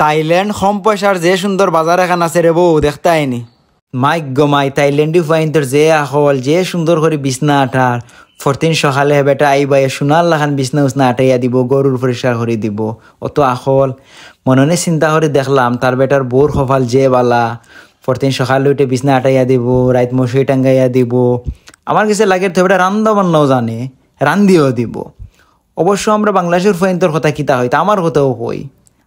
Thailand কম পয়সার যে সুন্দর বাজার এখন আছে রে বউ দেখতে আইনি মাই গো মাই থাইল্যান্ডি ফাইন্তর যে আখল যে সুন্দর করে বিছনা আঠার ফরতিন সকালে বেটা আইবা সোনার লাখান বিছনা উছনা আটাইয়া দিব গরুর পরিষ্কার করে দিব অত আখল মননে চিন্তা করে দেখলাম তার বেটার বোর কপাল যে বালা ফরতিন সকালে উঠে বিছনা আটাইয়া দিব রাত মশারি টাঙ্গাইয়া দিব আমার কাছে লাগে তো বেটা রান্দা বান্নাও জানে রান্দিও দিব অবশ্য আমরা বাংলাদেশের ফাইন্তর কথা কিতা হইতা আমার কথাও কই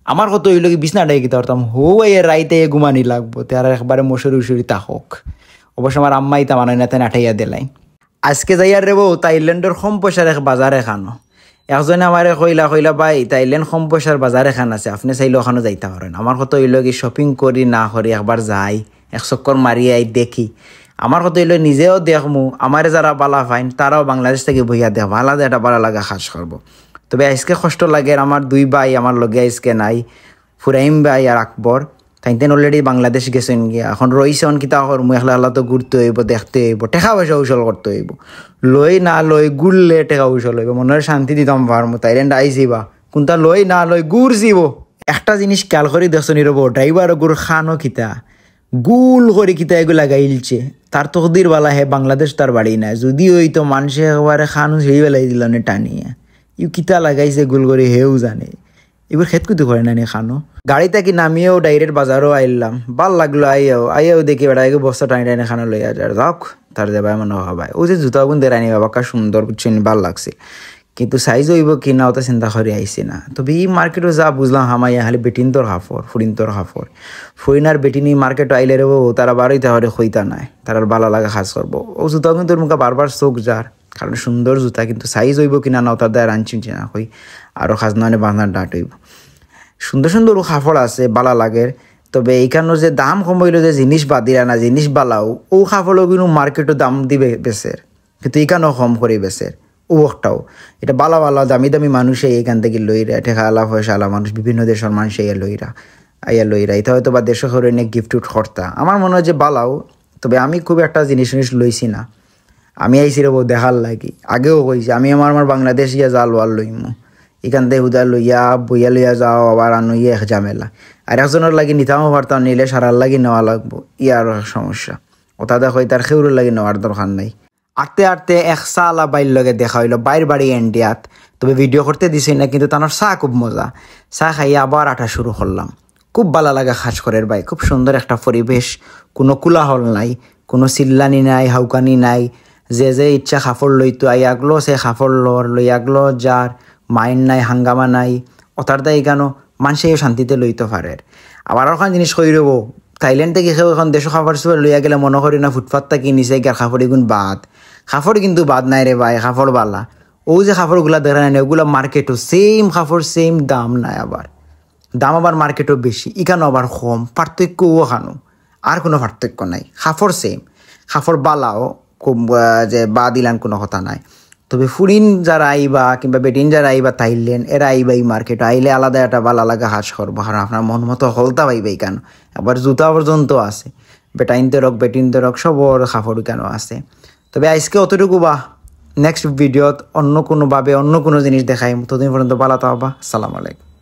আমার কত হইল কি বিছনাটাই কিতা করতাম হো এর রাইতে ঘুমানি লাগবো তার একবারে মশুরি উশুরি তাহক অবশ্য আমার আম্মাই তা মানে না আঠাইয়া দিলাই আজকে যাইয়ার রে বউ থাইল্যান্ডের কম পয়সার এক বাজার এখানো একজনে আমারে কইলা ভাই থাইল্যান্ড কম পয়সার বাজার এখান আছে আপনি চাইলে ওখানে যাইতে পারেন আমার কত হইল কি শপিং করি না করি একবার যাই এক চক্কর মারি আই দেখি আমার কত হইল নিজেও দেখমু আমারে যারা বালা ফাইন তারাও বাংলাদেশ থেকে বইয়া দেখ আলাদা একটা বালা লাগা খাস করবো তবে আজকে কষ্ট লাগে আমার দুই ভাই আমার লগে আজকে নাই ফুরাইম ভাই আর আকবর তাইতেন অলরেডি বাংলাদেশ গেছেন গিয়া এখন রইছে অনকিতা করমু একলা আল্লাহ তো ঘুরতে হইব দেখতে হইব টেকা পয়সা উসল করতে হইব লই না লই গুললে টেকা উসল হইব মনের শান্তি দিতাম পারমু থাইল্যান্ড আইসিবা কোনটা লই না লই গুড় যাব একটা জিনিস খেয়াল করে দেখছো নিরব ড্রাইভার গুড় খানো কিতা গুল করে কিতা এগুলা গাইলছে তার তকদির বালা হে বাংলাদেশ তার বাড়ি নাই যদি হইতো মানুষে একবারে খানো সেই বেলাই দিল নে টানিয়ে ইউ কিতা লাগাইছে গুল করে হেও জানে এবার খেত কুতু করে না নি খানো গাড়িতে কি নামিয়েও ডাইরেক্ট বাজারও আইলাম ভাল লাগলো আইয়াও দেখি বেড়া বস্তা টানি টানি খানো লইয়া যার যাক তার যাবাই মনে হবাই ও যে জুতা গুন দেরানি বাবা কা সুন্দর বুঝছেন ভাল লাগছে কিন্তু সাইজ হইব কি না ওটা চিন্তা করে আইসি না তবে এই মার্কেটও যা বুঝলাম হামাইয়া খালি বেটিন তোর হাফর ফুরিন তোর হাফর ফুরিনার বেটিনি মার্কেট আইলে রেবো তারা বারোই তাহলে খইতা নাই তার ভালো লাগা খাস করবো ও জুতা কিন্তু তোর মুখে বারবার চোখ যার কারণ সুন্দর জুতা কিন্তু সাইজ হইব কিনা না ওটার দ্বারা আনছি না কই আরও খাজনানে বাঁধার ডাট হইব সুন্দর সুন্দর কাপড় আছে বালা লাগের তবে এইখানে যে দাম কম হইল যে জিনিস বাদিরা না জিনিস বালাও ও কাপড়ও কিন্তু মার্কেটও দাম দিবে বেচের কিন্তু এইখানেও কম করে বেচের ও একটাও এটা বালা বালা দামি দামি মানুষে এইখান থেকে লইরা ঠেকা আলা পয়সা আলা মানুষ বিভিন্ন দেশের মানুষ আইয়া লইরা এটা হয়তো বা দেশ করে এনে গিফট উঠ করতা আমার মনে হয় যে বালাও তবে আমি খুব একটা জিনিস লইছি না আমি আইসি রে দেখার লাগি আগেও কইছি আমি আমার বাংলাদেশ ইয়া জাল ওয়াল লইমু এখান থেকে উদা লইয়া বইয়া লইয়া যাও আবার আনুইয়া এক ঝামেলা আর একজনের লাগি নিতামও পারতাম নিলে সারার লাগি নেওয়া লাগবো ইয়ার সমস্যা ওটা দেখো তার খেউরের লাগি নেওয়ার দরকার নাই আটতে আটতে এক সালা বাইর লগে দেখা হইলো বাইর বাড়ি ইন্ডিয়াত তবে ভিডিও করতে দিছি না কিন্তু তার চা খুব মজা চা খাইয়া আবার আটা শুরু করলাম খুব ভালো লাগা খাস করে ভাই খুব সুন্দর একটা পরিবেশ কোনো কোলাহল নাই কোনো চিল্লানি নাই হাউকানি নাই যে ইচ্ছা খাফর লইতো আই আগলো সে খাফর লই আগলো যার মাইন্ড নাই হাঙ্গামা নাই অতার দায় কেন মানুষে শান্তিতে লইতে পারে আবার ওখান জিনিস কই রব থাইল্যান্ড থেকে কেউ এখন দেশ খাবার সবাই লইয়া গেলে মনে করি না ফুটপাতটা কিনিছে গার খাফর এগুন বাদ খাফর কিন্তু বাদ নাই রে ভাই খাফর বালা ও যে খাফরগুলা দেখা নাই ওগুলো মার্কেটও সেম খাফর সেম দাম নাই আবার দাম আবার মার্কেটও বেশি এখানেও আবার কম পার্থক্য ওখানো আর কোনো পার্থক্য নাই খাফর সেম খাফর বালাও খুব যে বা দিলান কোনো কথা নাই তবে ফুরিন যারা আইবা কিংবা বেটিন যারা আইবা থাইল্যান্ড এরা আইবা এই মার্কেট আইলে আলাদা একটা ভালো লাগা হাস করবো আর আপনার মন মতো হলতা পাইবাই কেন আবার জুতা পর্যন্ত আছে বেটাইনতে রক বেটিনতে রক সবর খাফর কেন আছে তবে আজকে অতটুকু বা নেক্সট ভিডিওত অন্য কোনো জিনিস দেখাই ততদিন পর্যন্ত ভালো থাকবা আসসালামু আলাইকুম।